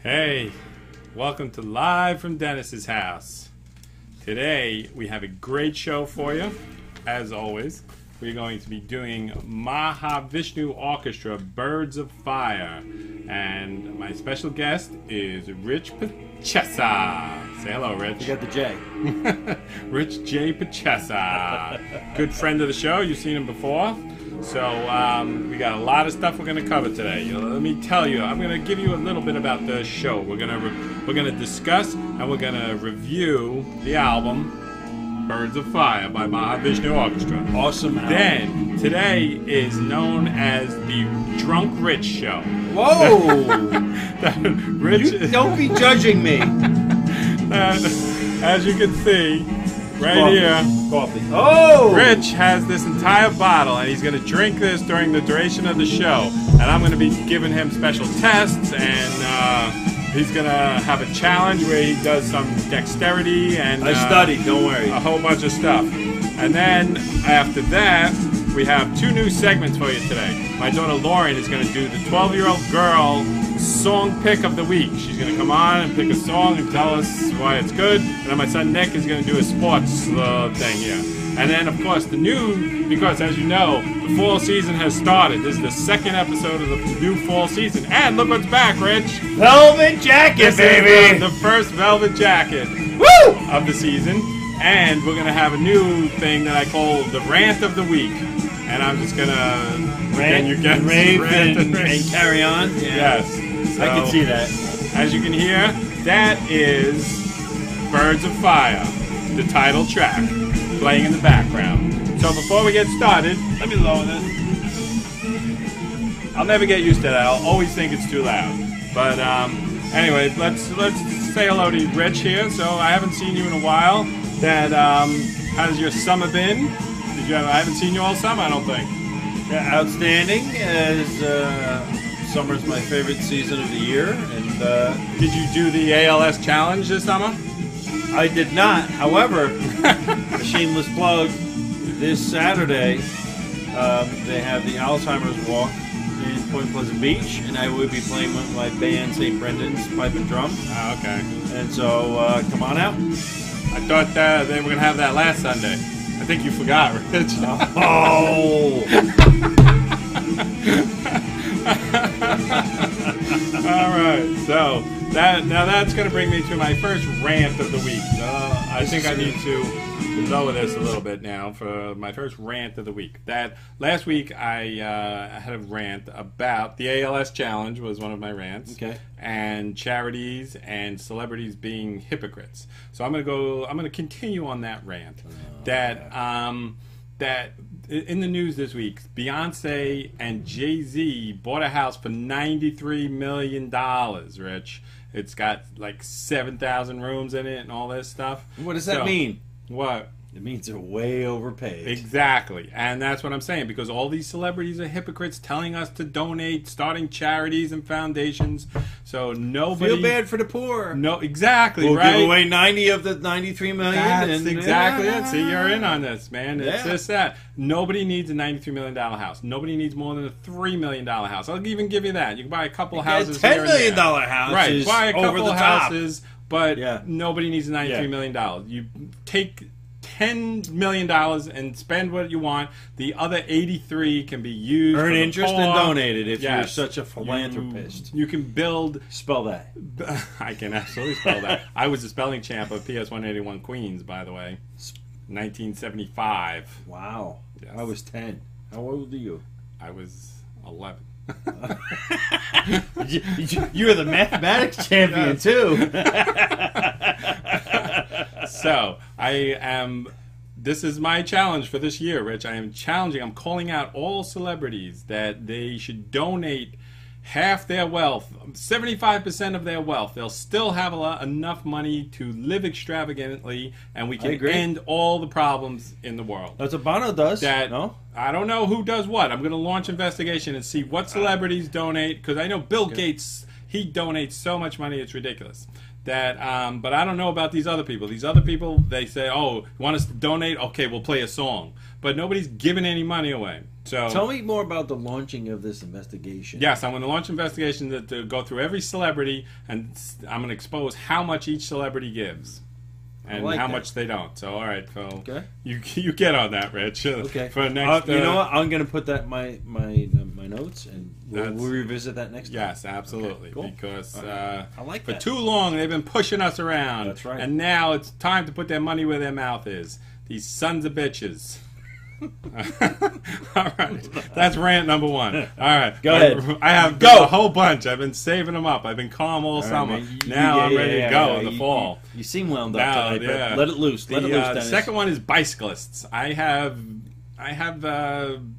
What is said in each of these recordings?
Hey, welcome to Live from Dennis's house. Today we have a great show for you. As always, we're going to be doing Mahavishnu Orchestra, Birds of Fire. And my special guest is Rich Pachessa. Say hello, Rich. You got the J. Rich J. Pachessa. Good friend of the show. You've seen him before. So we got a lot of stuff we're going to cover today. Let me tell you, I'm going to give you a little bit about the show. We're going to discuss and we're going to review the album Birds of Fire by Mahavishnu Orchestra. Awesome album. Then today is known as the Drunk Rich Show. Whoa! Rich, Don't be judging me. as you can see, right here. Coffee. Oh! Rich has this entire bottle, and he's going to drink this during the duration of the show. And I'm going to be giving him special tests, and he's going to have a challenge where he does some dexterity and I studied, don't worry. a whole bunch of stuff. And then after that, we have two new segments for you today. My daughter Lauren is going to do the 12-year-old girl song pick of the week. She's going to come on and pick a song and tell us why it's good. And then my son Nick is going to do a sports thing here. And then, of course, the new, because as you know, the fall season has started. This is the second episode of the new fall season. And look what's back, Rich. Velvet jacket, This baby! is the first velvet jacket Woo! of the season. And we're going to have a new thing that I call the Rant of the Week. And I'm just going to Rave and carry on. Yeah. Yes. So, I can see that. as you can hear, that is Birds of Fire, the title track, playing in the background. So before we get started, let me lower this. I'll never get used to that. I'll always think it's too loud. But anyway, let's say hello to Rich here. So I haven't seen you in a while. How's your summer been? I haven't seen you all summer, I don't think. Yeah, outstanding. As summer's my favorite season of the year, and Did you do the ALS challenge this summer? I did not. However, a shameless plug. This Saturday, they have the Alzheimer's Walk in Point Pleasant Beach, and I will be playing with my band, St. Brendan's Pipe and Drum. Oh, okay. And so, come on out. I thought they were going to have that last Sunday. I think you forgot, Rich. Oh! All right, so that's going to bring me to my first rant of the week. I think I need to lower this a little bit now for my first rant of the week. That last week I had a rant about the ALS challenge was one of my rants. Okay. And charities and celebrities being hypocrites. So I'm gonna continue on that rant. That in the news this week, Beyonce and Jay-Z bought a house for $93 million, Rich. It's got like 7,000 rooms in it and all this stuff. What does that mean? What? It means they're way overpaid. Exactly. And that's what I'm saying, because all these celebrities are hypocrites telling us to donate, starting charities and foundations. So nobody... Feel bad for the poor. No, exactly, We'll right? give away 90 of the 93 million. That's exactly it. See, you're in on this, man. It's Yeah. just that. Nobody needs a $93 million house. Nobody needs more than a $3 million house. I'll even give you that. You can buy a couple houses $10 here and million there. house Right, is buy a couple over the top. houses, but Yeah. nobody needs a $93 million. You take $10 million and spend what you want. The other 83 can be used. Earn for the interest poor. and donate it if you're Yes. such a philanthropist. You can build. Spell that. I can absolutely spell that. I was the spelling champ of PS 181 Queens, by the way. 1975. Wow. Yes. I was 10. How old are you? I was 11. You're the mathematics champion, too. So, this is my challenge for this year, Rich. I'm calling out all celebrities that they should donate half their wealth, 75% of their wealth. They'll still have enough money to live extravagantly, and we can end all the problems in the world. That's what Bono does. No? I don't know who does what. I'm going to launch investigation and see what celebrities donate, because I know Bill Gates, he donates so much money, it's ridiculous. But I don't know about these other people. These other people, they say, oh, you want us to donate? Okay, we'll play a song. But nobody's giving any money away. So tell me more about the launching of this investigation. Yes, I'm going to launch an investigation to go through every celebrity, and I'm going to expose how much each celebrity gives. And like how that. much they don't. So, all right, Phil. Okay. You get on that, Rich. Okay. For next, you know what? I'm going to put that in my notes, and we'll revisit that next time. Yes, absolutely. Okay, cool. Because I like for that. too long they've been pushing us around. That's right. And now it's time to put their money where their mouth is. These sons of bitches. All right, that's rant number one. All right, go ahead. I have a whole bunch. I've been saving them up. I've been calm all summer. Now I'm ready to go in the fall. You seem wound up tonight, but let it loose. Let it loose, The Dennis. second one is bicyclists. I have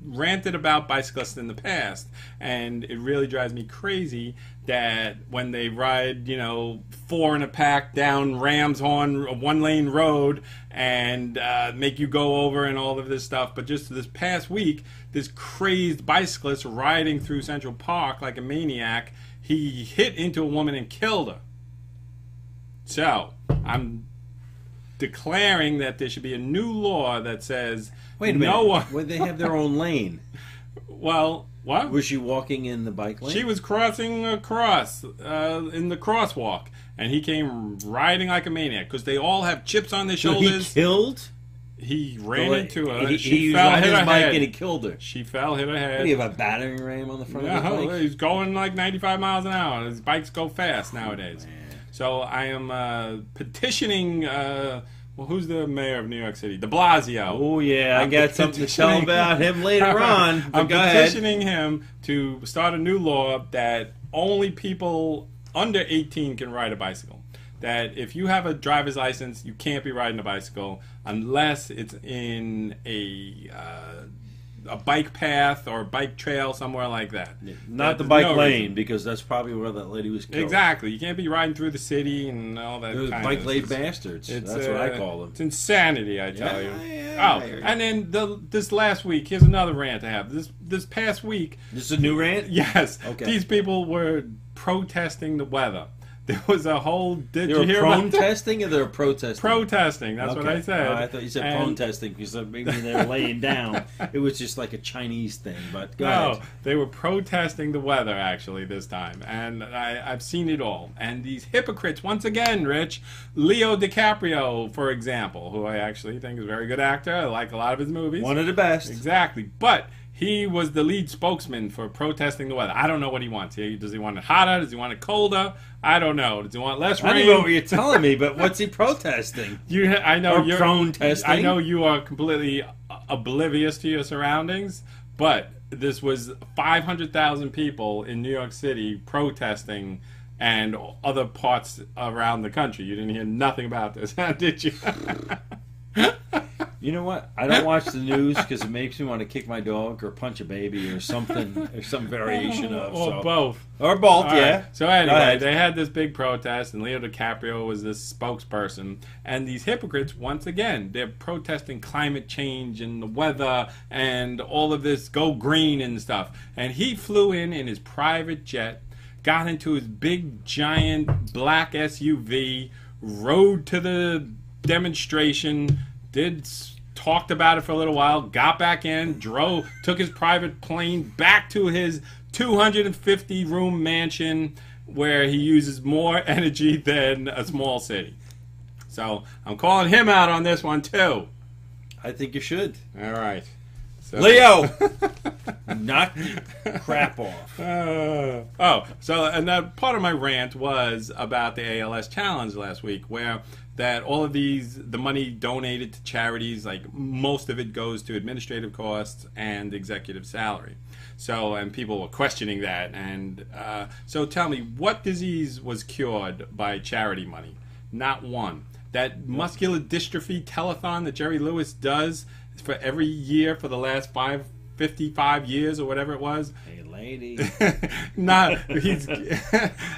ranted about bicyclists in the past, and it really drives me crazy that when they ride, 4 in a pack down Ram's Horn, a 1-lane road, and make you go over and all of this stuff. But just this past week, this crazed bicyclist riding through Central Park like a maniac, he hit into a woman and killed her. So, I'm declaring that there should be a new law that says wait a minute. Would they have their own lane? Well, what? Was she walking in the bike lane? She was crossing across in the crosswalk, and he came riding like a maniac because they all have chips on their shoulders. He killed? He ran into her. He fell, hit her bike, and he killed her. She fell, hit her head. What, do you have a battering ram on the front of his bike? He's going like 95 miles an hour. His bikes go fast nowadays. So I am petitioning. Well, who's the mayor of New York City? De Blasio. Oh, yeah. I got something to tell about him later on. I'm petitioning him to start a new law that only people under 18 can ride a bicycle. That if you have a driver's license, you can't be riding a bicycle unless it's in a bike path or a bike trail somewhere like that. Not the bike lane, because that's probably where that lady was killed. Exactly. You can't be riding through the city and all that. Those bike lane bastards. That's what I call them. It's insanity, I tell you. Yeah, and then this last week, here's another rant I have. This past week. This is a new rant? Yes. Okay. These people were protesting the weather. There was a whole. Did they you were hear about protesting, or they were protesting? Protesting. That's what I said. I thought you said protesting because maybe they were laying down. It was just like a Chinese thing. But go ahead. They were protesting the weather actually this time, and I've seen it all. And these hypocrites once again, Rich. Leo DiCaprio, for example, who I actually think is a very good actor. I like a lot of his movies. One of the best. Exactly, but. He was the lead spokesman for protesting the weather. I don't know what he wants. Does he want it hotter? Does he want it colder? I don't know. Does he want less rain? I don't know what you're telling me, but what's he protesting? I know you're protesting. I know you are completely oblivious to your surroundings, but this was 500,000 people in New York City protesting, and other parts around the country. You didn't hear nothing about this, did you? You know what? I don't watch the news because it makes me want to kick my dog or punch a baby or something, or some variation of. Or both. Or both, All yeah. Right. So anyway, they had this big protest, and Leo DiCaprio was this spokesperson. And these hypocrites, once again, they're protesting climate change and the weather and all of this go green and stuff. And he flew in his private jet, got into his big, giant black SUV, rode to the demonstration, talked about it for a little while, got back in, took his private plane back to his 250-room mansion where he uses more energy than a small city. So I'm calling him out on this one too. I think you should. All right. So. Leo! Knock crap off. So and that part of my rant was about the ALS challenge last week, where that all of the money donated to charities, like most of it goes to administrative costs and executive salary. So, and people were questioning that. And so tell me, what disease was cured by charity money? Not one. That muscular dystrophy telethon that Jerry Lewis does for every year for the last 55 years or whatever it was. Hey, lady. He's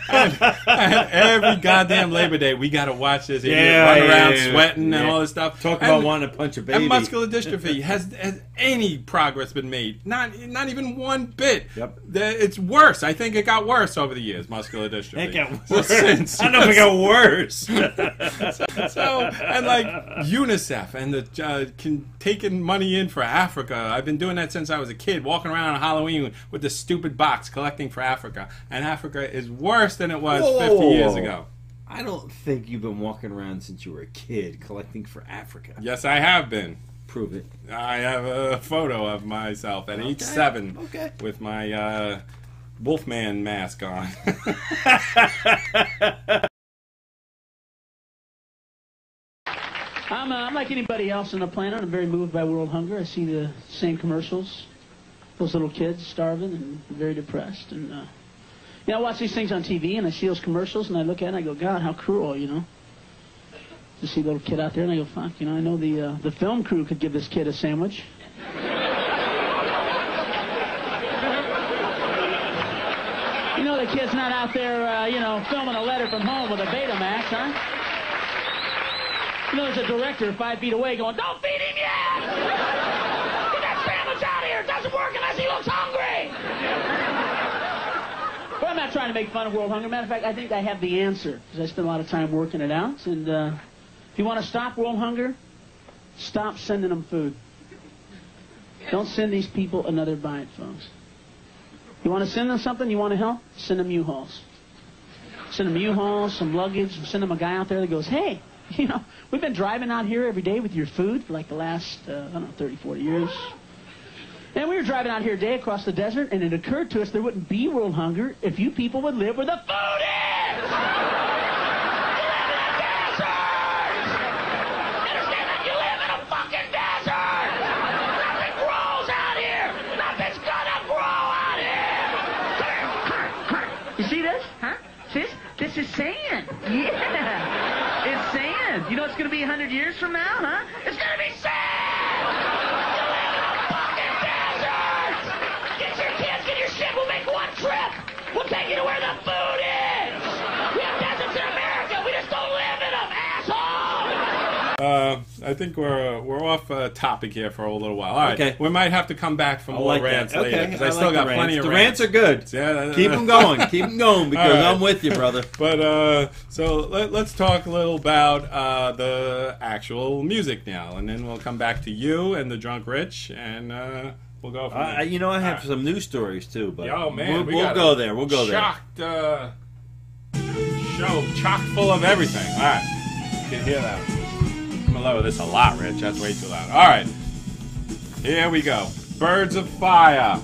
every goddamn Labor Day we got to watch this idiot run around sweating and all this stuff. Talk about wanting to punch a baby. And muscular dystrophy has any progress been made. Not even one bit. Yep. It's worse. I think it got worse over the years, muscular dystrophy. It got worse. Since, I don't know if it got worse. so, and like UNICEF and the taking money in for Africa. I've been doing that since I was a kid, walking around on Halloween with this stupid box collecting for Africa. And Africa is worse than it was 50 years ago. I don't think you've been walking around since you were a kid collecting for Africa. Yes, I have been. Prove it. I have a photo of myself at age 7 with my Wolfman mask on. I'm like anybody else on the planet. I'm very moved by world hunger. I see the same commercials. Those little kids starving and very depressed. And I watch these things on TV and I see those commercials and I look at it and I go, God, how cruel, you know. To see a little kid out there and I go, fuck, you know, I know the film crew could give this kid a sandwich. You know, the kid's not out there, filming a letter from home with a Betamax, huh? You know, there's a director 5 feet away going, don't feed him yet! Get that sandwich out of here! It doesn't work unless he looks hungry! But I'm not trying to make fun of world hunger. Matter of fact, I think I have the answer, because I spend a lot of time working it out. And if you want to stop world hunger, stop sending them food. Don't send these people another bite, folks. You want to send them something, you want to help, send them U-Hauls. Send them U-Hauls, some luggage, send them a guy out there that goes, hey, you know, we've been driving out here every day with your food for like the last, 30, 40 years. And we were driving out here a day across the desert, and it occurred to us there wouldn't be world hunger if you people would live where the food is! You live in a desert! Understand that? You live in a fucking desert! Nothing grows out here! Nothing's gonna grow out here! You see this? Huh? See this? This is sand. Yeah. It's sand. You know it's going to be 100 years from now, huh? It's going to be sand! You live in a fucking desert! Get your kids, get your shit. We'll make one trip. We'll take you to where the food is. We have deserts in America. We just don't live in them, asshole! I think we're off topic here for a little while. All right, okay. We might have to come back for more rants later because I still like got plenty of rants. The rants. rants are good. Yeah, keep them going. Keep them going because right. I'm with you, brother. But so let's talk a little about the actual music now, and then we'll come back to you and the Drunk Rich, and we'll go from there. You know, I have some news stories too, but oh man, we'll go there. We'll go there. Show chock full of everything. All right, you can hear that. I'm gonna lower this a lot, Rich. That's way too loud. All right, here we go. Birds of Fire,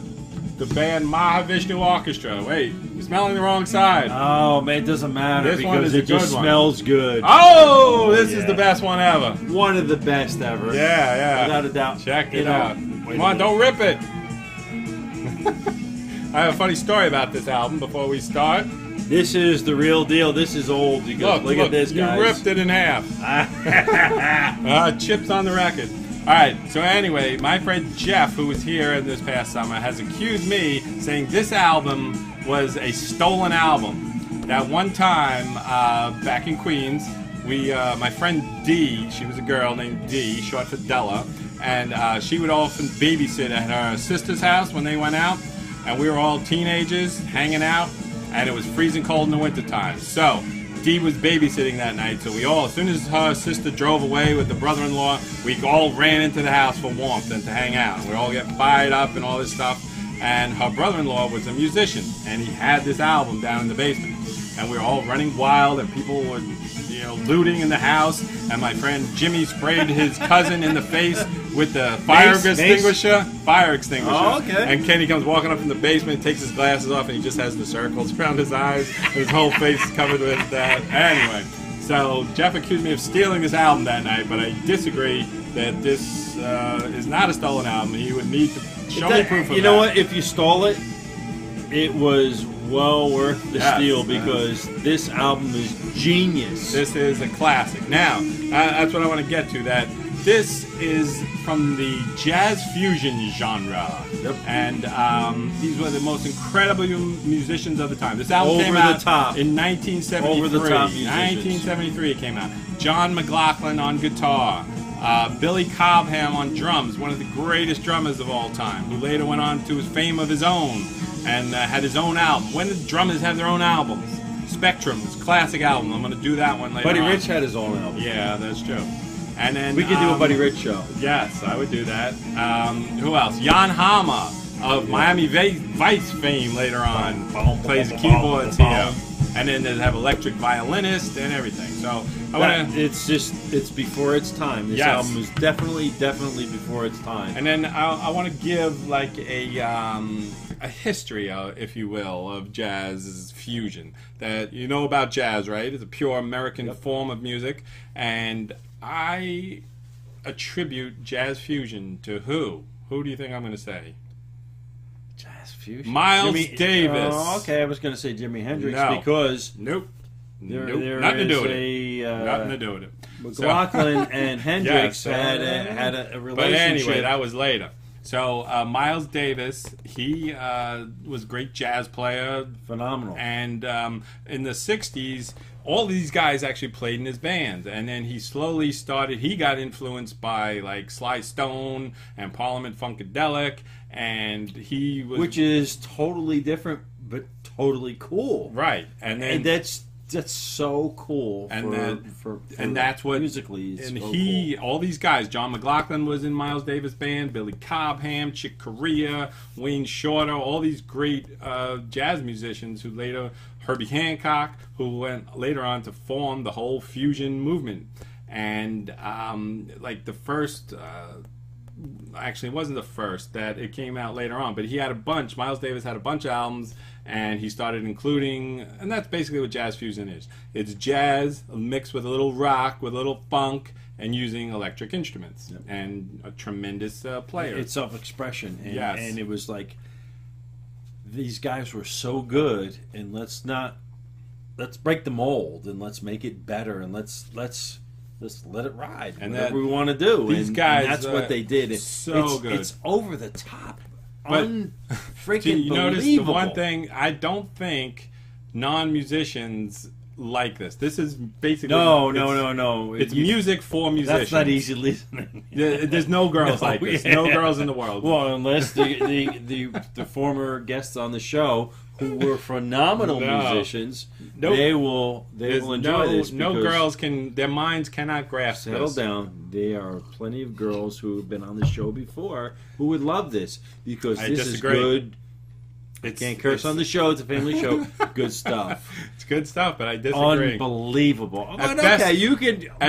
the band Mahavishnu Orchestra. Wait, you're smelling the wrong side. Oh man, it doesn't matter This one because is a it just good one. smells good. Oh, this is the best one ever. One of the best ever. Yeah. Without a doubt. Check it out. Come on, don't rip it. I have a funny story about this album before we start. This is the real deal. This is old. Look at this, guys. You ripped it in half. Chips on the record. All right, so anyway, my friend Jeff, who was here this past summer, has accused me saying this album was a stolen album. That one time, back in Queens, my friend Dee, she was a girl named Dee, short for Della, and she would often babysit at her sister's house when they went out, and we were all teenagers hanging out, and it was freezing cold in the wintertime. So Dee was babysitting that night, so we all, as soon as her sister drove away with the brother-in-law, we all ran into the house for warmth and to hang out. We all get fired up and all this stuff, and her brother-in-law was a musician, and he had this album down in the basement, and we were all running wild, and people were, looting in the house, and my friend Jimmy sprayed his cousin in the face with the fire extinguisher. Oh, okay. And Kenny comes walking up from the basement, takes his glasses off, and he just has the circles around his eyes. His whole face is covered with that. Anyway, so Jeff accused me of stealing this album that night, but I disagree that this is not a stolen album. He would need to show me proof of that. You know what? If you stole it, it was well worth the steal because this album is genius. This is a classic. Now, that's what I want to get to, that this is from the jazz fusion genre. Yep. And these were the most incredible musicians of the time. This album came out in 1973. Over the top musicians. 1973 it came out. John McLaughlin on guitar. Billy Cobham on drums, one of the greatest drummers of all time, who later went on to his fame of his own and had his own album. When did drummers have their own albums? Spectrum's classic album. I'm going to do that one later Buddy on. Rich had his own album. Yeah, that's true. And then We could do a Buddy Rich show. Yes, I would do that. Who else? Jan Hammer of Miami Vice fame later on plays keyboards here. And then they have electric violinist and everything. So I want to. It's before its time. This album is definitely before its time. And then I want to give like a history, if you will, of jazz fusion. That you know about jazz, right? It's a pure American form of music, and I attribute jazz fusion to who? Who do you think I'm going to say? Jazz fusion? Miles Davis. Oh, okay, I was going to say Jimi Hendrix because... Nope. There nothing to do is with it. Nothing to do with it. McLaughlin and Hendrix had a relationship. But anyway, that was later. So Miles Davis, he was a great jazz player. Phenomenal. And in the 60s, all these guys actually played in his band. And then he slowly started, he got influenced by like Sly Stone and Parliament Funkadelic. And he was... Which is totally different, but totally cool. Right. And then... And that's so cool. And that's what musically is and so he cool. all these guys. John McLaughlin was in Miles Davis band. Billy Cobham, Chick Corea, Wayne Shorter, all these great jazz musicians who later Herbie Hancock, who went later on to form the whole fusion movement. And like the first. Actually, it wasn't the first that it came out later on, but he had a bunch. Miles Davis had a bunch of albums, and he started including, and that's basically what jazz fusion is. It's jazz mixed with a little rock, with a little funk, and using electric instruments, and a tremendous player. It's self-expression, and, Yes. and it was like these guys were so good, and let's break the mold, and let's make it better, and let's just let it ride. And whatever we want to do. These and guys, that's what they did. It's good. It's over the top. But Freaking you notice believable. the one thing, I don't think non-musicians like this. This is basically No. It's music for musicians. That's not easy listening. There's no girls like this. Yeah. No girls in the world. Well, unless the former guests on the show who were phenomenal musicians, they will enjoy this. No girls can. Their minds cannot grasp Settle this. down. There are plenty of girls who have been on the show before who would love this because this disagree. is good. Can't curse on the show. It's a family show. Good stuff. It's good stuff, but I disagree. Unbelievable. But best- okay,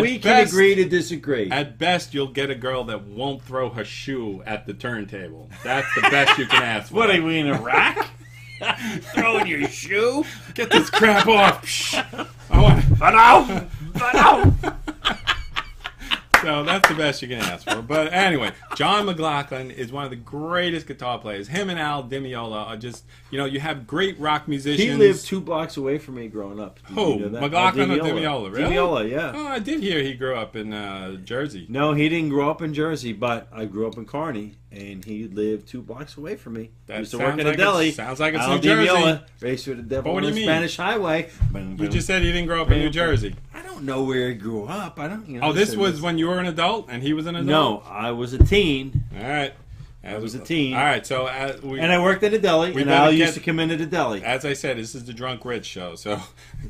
we can agree to disagree. At best, you'll get a girl that won't throw her shoe at the turntable. That's the best you can ask for. What are we in Iraq? Throwing your shoe? Get this crap off. I want. So that's the best you can ask for. But anyway, John McLaughlin is one of the greatest guitar players. Him and Al Di Meola are just, you have great rock musicians. He lived 2 blocks away from me growing up. Who? You know that? McLaughlin or Di Meola? Really? Di Meola, yeah. Oh, I did hear he grew up in Jersey. No, he didn't grow up in Jersey, but I grew up in Kearney, and he lived 2 blocks away from me. That used to sounds work in like a deli. sounds like it's Al New Di Jersey. Meola, raced with the devil But what on do the you mean? Spanish highway. You just said he didn't grow up in New Jersey. I don't know where he grew up. I don't. Oh, this was when you were an adult and he was an adult? No, I was a teen. All right. I was a teen. All right, so and I worked at a deli, and better Al get- used to come into the deli. as I said, this is the Drunk Rich show. So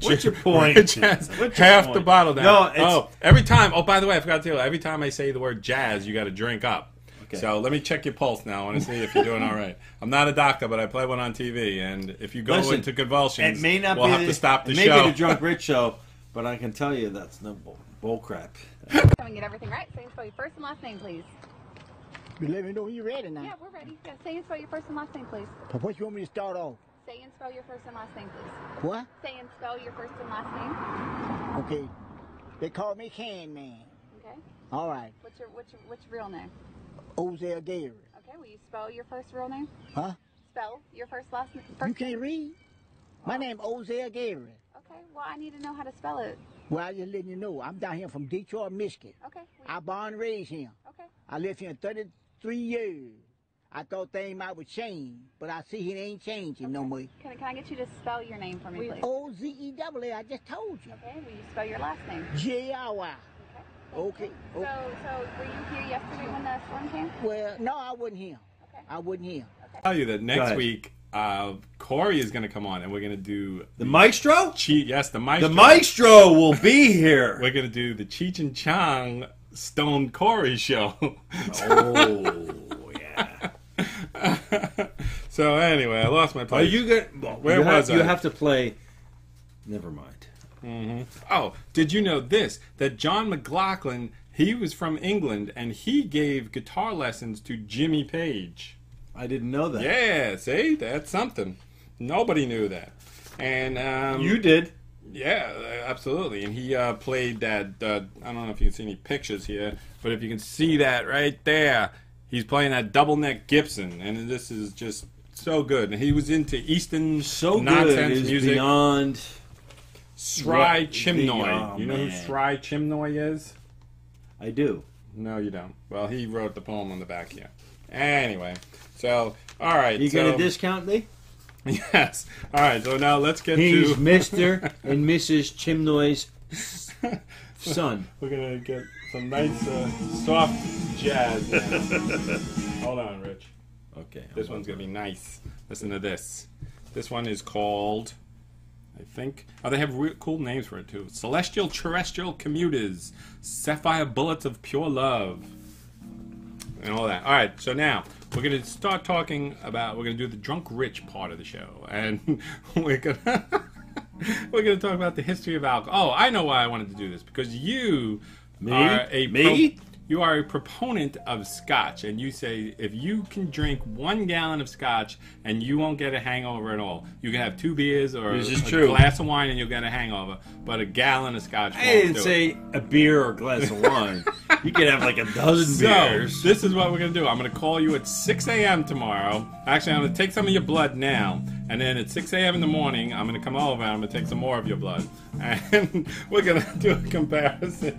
What's your point? Rich has What's your half point? the bottle down. No, it's- every time. Oh, by the way, I forgot to tell you. Every time I say the word jazz, you got to drink up. Okay. So let me check your pulse now. I want to see if you're doing all right. I'm not a doctor, but I play one on TV, and if you go Listen, into convulsions, It may not we'll be have to stop the it may show. be the Drunk Rich show, but I can tell you that's no bull crap. Come and get everything right. Say and spell your first and last name, please. You let me know when you're ready now. Yeah, we're ready. Yeah, say and spell your first and last name, please. But what you want me to start off? Say and spell your first and last name, please. What? Say and spell your first and last name. Okay. They call me Can Man. Okay. All right. What's your real name? Ozell Gary. Okay. Will you spell your first real name? Huh? Spell your first last name. You can't read? My name Ozell Gary. Okay. Well, I need to know how to spell it. Well, I just letting you know. I'm down here from Detroit, Michigan. Okay. I born and raised here. Okay. I lived here 33 years. I thought things might would change, but I see it ain't changing no more. Can I get you to spell your name for me, please? O-Z-E-double-A, I just told you. Okay. Will you spell your last name? J-R-Y. Okay. Okay. So were you here yesterday when the storm came? Well, no, I wasn't here. Okay. I wasn't here. I'll tell you that Go next ahead. week, Corey is going to come on, and we're going to do The maestro? Yes, the maestro. The maestro will be here. We're going to do the Cheech and Chong Stone Corey show. Oh, yeah. So anyway, I lost my Are place. you going? Well, Where was I? You have to play. Never mind. Oh, did you know this? That John McLaughlin, he was from England, and he gave guitar lessons to Jimmy Page. I didn't know that. Yeah, see? That's something. Nobody knew that. And You did. yeah, absolutely. And he played that, I don't know if you can see any pictures here, but if you can see that right there, he's playing that double neck Gibson, and this is just so good. And he was into Eastern So nonsense good is music. beyond. Sry what Chimnoy. the- You know who man. Sry Chimnoy is? I do. No, you don't. Well, he wrote the poem on the back here. Anyway, so, all right. You so, gonna discount me? Yes. All right, so now let's get He's to... Mr. and Mrs. Chimnoy's son. We're going to get some nice, soft jazz now. Hold on, Rich. Okay. This one's going to be nice. Listen to this. This one is called... I think. Oh, they have cool names for it too. Celestial Terrestrial Commuters, Sapphire Bullets of Pure Love, and all that. All right, so now we're gonna start talking about. We're gonna do the Drunk Rich part of the show, and we're gonna talk about the history of alcohol. Oh, I know why I wanted to do this, because you are you are a proponent of scotch, and you say if you can drink 1 gallon of scotch and you won't get a hangover at all. You can have 2 beers or This is a true. glass of wine and you'll get a hangover, but a gallon of scotch I won't didn't do say a beer or a glass of wine. You could have like a dozen So, beers. this is what we're going to do. I'm going to call you at 6 a.m. tomorrow. Actually, I'm going to take some of your blood now. And then at 6 a.m. in the morning, I'm going to come over and I'm going to take some more of your blood. And we're going to do a comparison.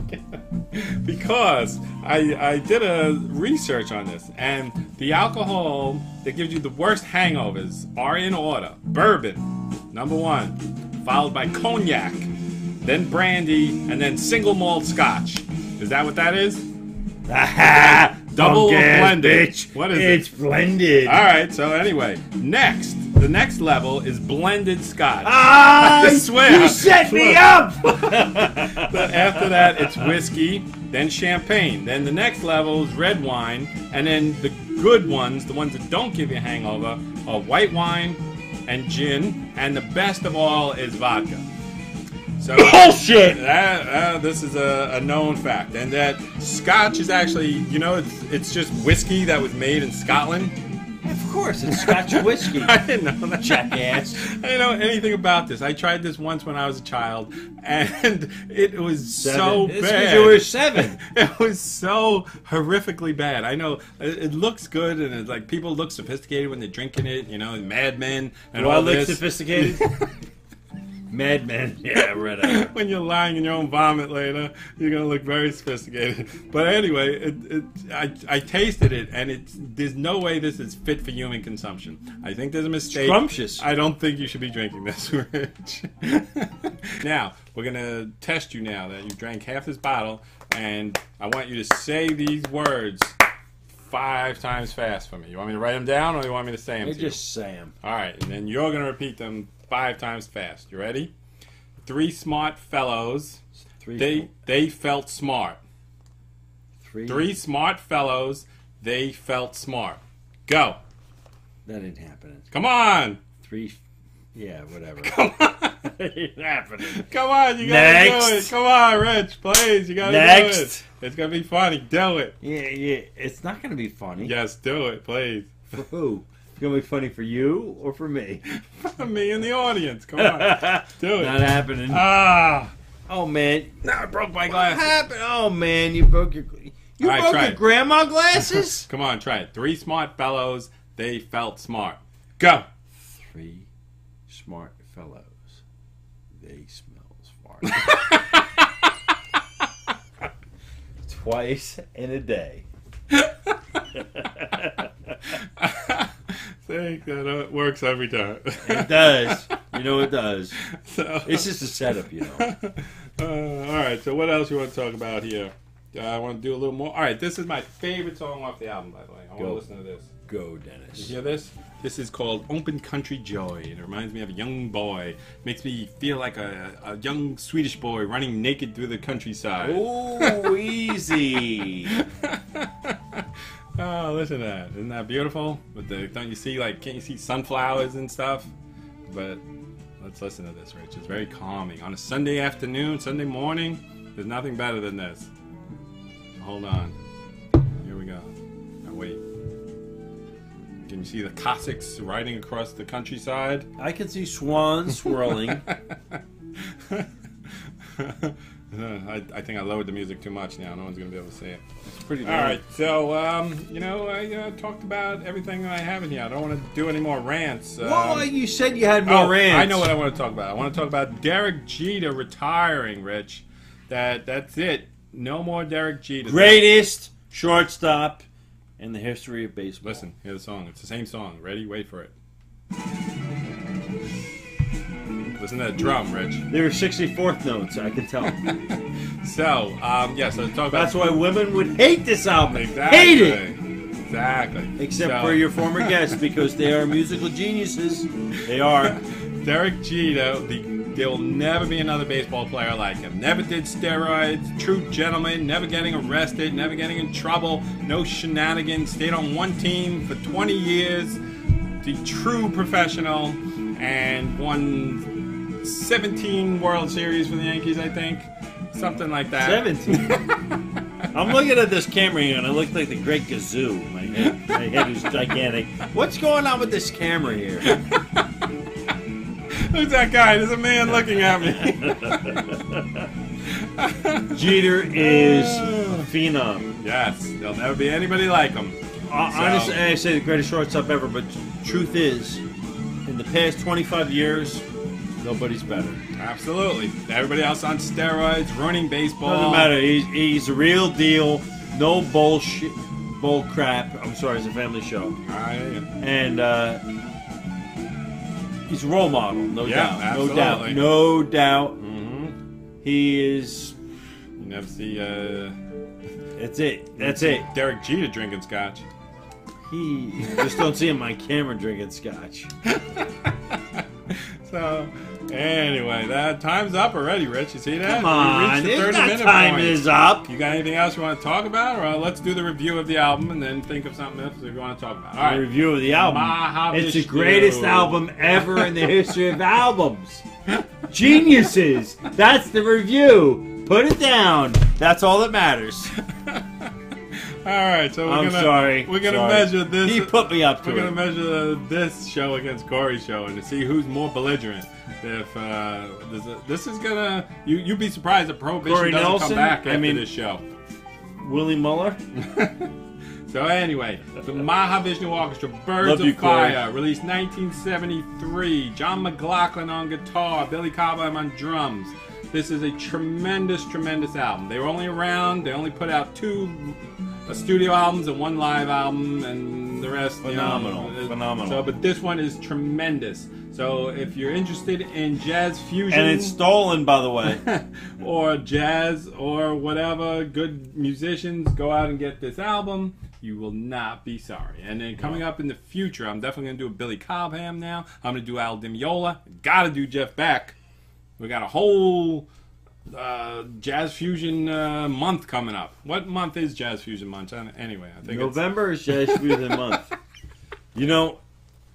Because I did a research on this. And the alcohol that gives you the worst hangovers are in order. Bourbon, number 1. Followed by cognac. Then brandy. And then single malt scotch. Is that what that is? Double or blended? Bitch. What is It's it? blended. All right. So anyway, the next level is blended scotch. Ah, I swear. You set me up. But after that, it's whiskey, then champagne. Then the next level is red wine, and then the good ones, the ones that don't give you a hangover, are white wine and gin, and the best of all is vodka. So Bullshit. this is a known fact, and that scotch is actually, it's just whiskey that was made in Scotland. Of course, it's Scotch whiskey. I didn't know that. Jackass. I didn't know anything about this. I tried this once when I was a child, and it was so It's bad. 'cause you were 7. It was so horrifically bad. I know it looks good, and it's like people look sophisticated when they're drinking it. Mad Men and Do I all look this. sophisticated? Madman. Yeah, right out. When you're lying in your own vomit later, you're gonna look very sophisticated. But anyway, I tasted it, and there's no way this is fit for human consumption. I think there's a mistake. Scrumptious. I don't think you should be drinking this, Rich. Now we're gonna test you now that you drank half this bottle, and I want you to say these words 5 times fast for me. You want me to write them down, or you want me to say them? I to you? just say 'em. All right, and then you're gonna repeat them 5 times fast. You ready? 3 smart fellows. They felt smart. 3 smart fellows. They felt smart. Go. That ain't happening. Come on. 3. Yeah, whatever. Come on. That ain't happening. Come on. You gotta do Next. it. Come on, Rich. Please. You gotta do Next. it. It's gonna be funny. Do it. Yeah. It's not gonna be funny. Yes, do it, please. For who? It's gonna be funny for you or for me? Me and the audience. Come on. Do it. Not happening. Ah. Oh man. Now I broke my What glasses. happened? Oh man, you broke your. You All right, broke try your it. grandma glasses? Come on, try it. 3 smart fellows. They felt smart. Go. 3 smart fellows. They smell smart. Twice in a day. Think that works every time. It does. You know it does. So, It's just a setup, you know. all right. So what else you want to talk about here? I want to do a little more. All right, this is my favorite song off the album, by the way. I want to listen to this. Go, Dennis. You hear this? This is called Open Country Joy. It reminds me of a young boy. Makes me feel like a young Swedish boy running naked through the countryside. Oh, easy. Oh, listen to that. Isn't that beautiful? Don't you see, like, can't you see sunflowers and stuff? But let's listen to this, Rich. It's very calming. On a Sunday afternoon, Sunday morning, there's nothing better than this. Hold on. Here we go. Now, wait. Can you see the Cossacks riding across the countryside? I can see swans swirling. I think I lowered the music too much now. No one's going to be able to see it. It's pretty All right, so, I talked about everything that I have in here. I don't want to do any more rants. Well, you said you had more rants. I know what I want to talk about. I want to talk about Derek Jeter retiring, Rich. That's it. No more Derek Jeter. Greatest shortstop in the history of baseball. Listen, hear the song. It's the same song. Ready? Wait for it. Listen to that drum, Rich. There were 64th notes, I can tell. So, so let's talk about... That's why women would hate this album. Exactly. Hate it! Exactly. Except for your former guests, because they are musical geniuses. They are. Derek Jeter, there will never be another baseball player like him. Never did steroids, true gentleman, never getting arrested, never getting in trouble, no shenanigans, stayed on one team for 20 years, the true professional, and won 17 World Series for the Yankees, I think. Something like that. 17? I'm looking at this camera here, and I look like the Great Gazoo. My head is gigantic. What's going on with this camera here? Who's that guy? There's a man looking at me. Jeter is a phenom. Yes, there'll never be anybody like him. Honestly, I say the greatest shortstop ever, but truth is, in the past 25 years, nobody's better. Absolutely. Everybody else on steroids, ruining baseball. Doesn't matter. He's a real deal. No bullshit, bull crap. I'm sorry, it's a family show. And he's a role model, no doubt. Absolutely. No doubt. Mm-hmm. He is. You never see. That's it. That's it. Derek Jeter drinking scotch. He just don't see him on camera drinking scotch. So, anyway, that time's up already, Rich. You see that? Come on, we reached the 30-minute time point. is up. You got anything else you want to talk about? Or let's do the review of the album and then think of something else if you want to talk about. All right. The review of the album. Mahavishnu. It's the greatest album ever in the history of albums. Geniuses. That's the review. Put it down. That's all that matters. All right, so we're gonna measure this. He put me up to it. We're gonna measure this show against Corey's show and to see who's more belligerent. If this is gonna, you'd be surprised if Prohibition Corey doesn't Nelson, come back after this show. Willie Muller. So anyway, the Mahavishnu Orchestra, Birds of Fire, released 1973. John McLaughlin on guitar, Billy Cobham on drums. This is a tremendous, tremendous album. They were only around. They only put out 2 studio albums and 1 live album, and the rest phenomenal. Phenomenal. So, but this one is tremendous. So if you're interested in jazz fusion, and it's stolen, by the way, or jazz or whatever, good musicians, go out and get this album. You will not be sorry. And then coming up in the future, I'm definitely going to do a Billy Cobham now. I'm going to do Al Di Meola. Got to do Jeff Beck. We got a whole jazz fusion month coming up. What month is jazz fusion month? Anyway, I think November is jazz fusion month. You know,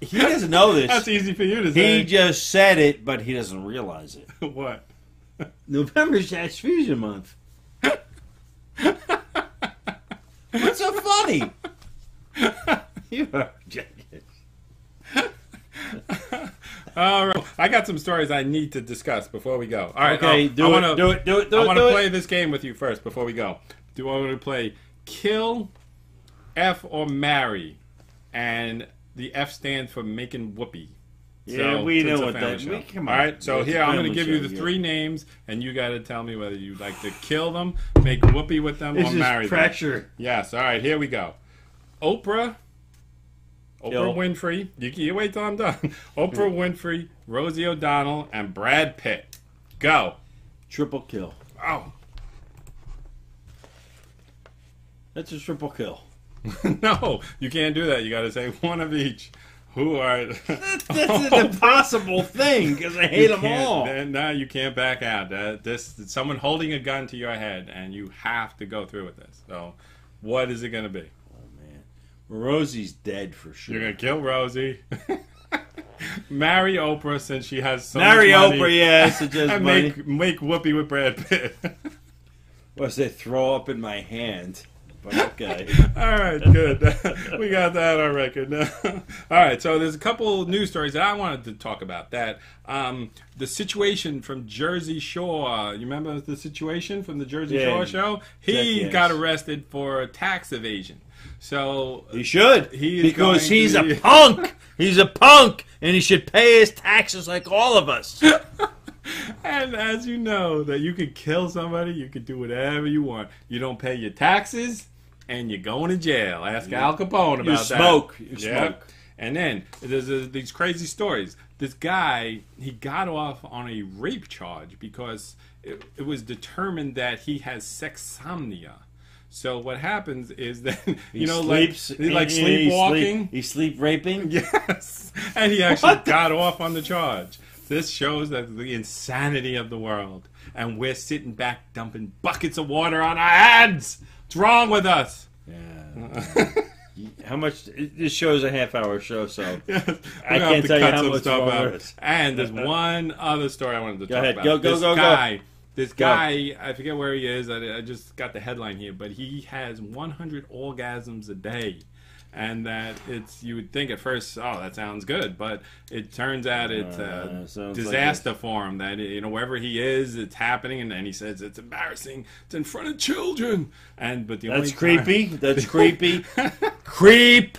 he doesn't know this. That's easy for you to say. He just said it, but he doesn't realize it. What? November is jazz fusion month. What's so funny? You are jackass. All right, I got some stories I need to discuss before we go. All right, okay, do it. I want to play this game with you first before we go. Do I want to play kill, F, or marry? And the F stands for making whoopee. Yeah, so, we know what that means. All right, so here I'm going to give you the 3 names, and you got to tell me whether you'd like to kill them, make whoopee with them, or marry them. Pressure. Yes. All right, here we go. Oprah Winfrey. You wait till I'm done. Oprah Winfrey, Rosie O'Donnell, and Brad Pitt. Go. Triple kill. Oh. That's a triple kill. No, you can't do that. You got to say one of each. Who are? That's an impossible thing because I hate them all. No, you can't back out. Someone holding a gun to your head, and you have to go through with this. So, what is it going to be? Oh man, Rosie's dead for sure. You're going to kill Rosie. Marry Oprah since she has so Marry much money. Oprah, yes, it just and money. make Whoopi with Brad Pitt. Was they throw up in my hand? But okay. All right, good. We got that on record. All right, so there's a couple news stories that I wanted to talk about. That the situation from Jersey Shore. You remember the situation from the Jersey Shore show? He got arrested for tax evasion. So he should, because he's a punk. He's a punk, and he should pay his taxes like all of us. And as you know, that you could kill somebody, you could do whatever you want. You don't pay your taxes, and you're going to jail. Ask Al Capone about that. You smoke. And then there's these crazy stories. This guy, he got off on a rape charge because it was determined that he has sexsomnia. So what happens is that sleepwalking. He's sleep raping. Yes, and he actually got off on the charge. This shows that the insanity of the world, and we're sitting back dumping buckets of water on our heads. What's wrong with us? Yeah. How much? This show's a half-hour show, so yes, I can't tell you how much wrong there is. And there's one other story I wanted to talk about. Go. This guy, I forget where he is. I just got the headline here, but he has 100 orgasms a day. And that you would think at first, oh, that sounds good, but it turns out it's a disaster for him. That wherever he is, it's happening, and then he says it's embarrassing. It's in front of children, but that's creepy. That's creepy. Creep.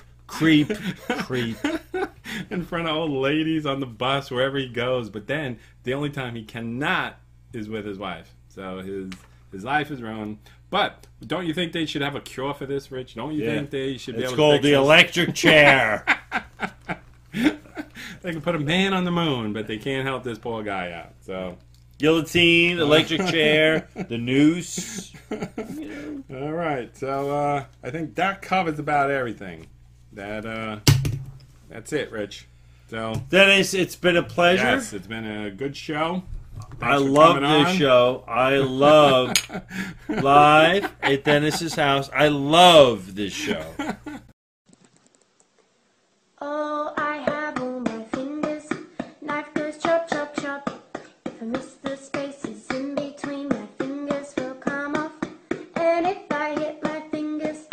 In front of old ladies on the bus, wherever he goes. But then the only time he cannot is with his wife. So his life is ruined. But don't you think they should have a cure for this, Rich? Don't you think they should be able to fix It's called the electric chair. They can put a man on the moon, but they can't help this poor guy out. So guillotine, electric chair, the noose. All right. So I think that covers about everything. That's it, Rich. So Dennis, it's been a pleasure. Yes, it's been a good show. I love this show. I love Live at Dennis's house. I love this show. Oh, I have all my fingers. Knife goes chop, chop, chop. If I miss the spaces in between, my fingers will come off. And if I hit my fingers,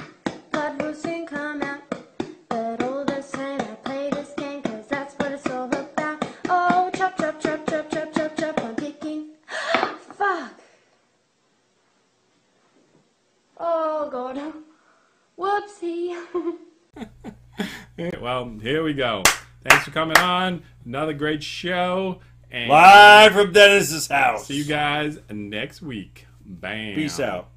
blood will soon come out. But all the same, I play this game, cause that's what it's all about. Oh, chop, chop, chop, chop, chop, chop, chop. I'm picking. Fuck. Oh, God. Whoopsie. Well, here we go. Thanks for coming on. Another great show. And Live from Dennis's house. See you guys next week. Bam. Peace out.